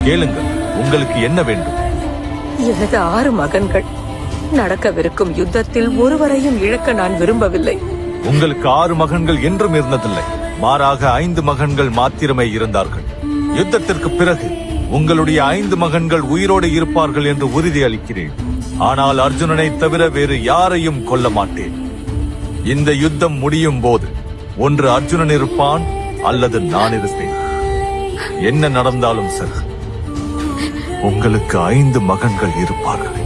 கேளுங்கள், உங்களுக்கு என்ன வேண்டும்? எனது 6 மகன்கள். நடக்கவிருக்கும் யுத்தத்தில் ஒருவரையும் இழக்க நான் விரும்பவில்லை. உங்களுக்கு 6 மகன்கள் என்றும் இருந்ததில்லை. மாறாக 5 மகன்கள் மாத்திரமே இருந்தார்கள். யுத்தத்திற்கு பிறகு உங்களுடைய 5 மகன்கள் உயிரோடு இருப்பார்கள் என்று உறுதி அளிக்கிறேன். ஆனால் அர்ஜுனனை தவிர வேறு யாரையும் கொல்ல மாட்டேன். இந்த யுத்தம் முடியும் போது ஒன்று அர்ஜுனன் இருப்பான் அல்லது நான் இருப்பேன். என்ன நடந்தாலும் சரி, உங்களுக்கு 5 மகன்கள் இருப்பார்கள்.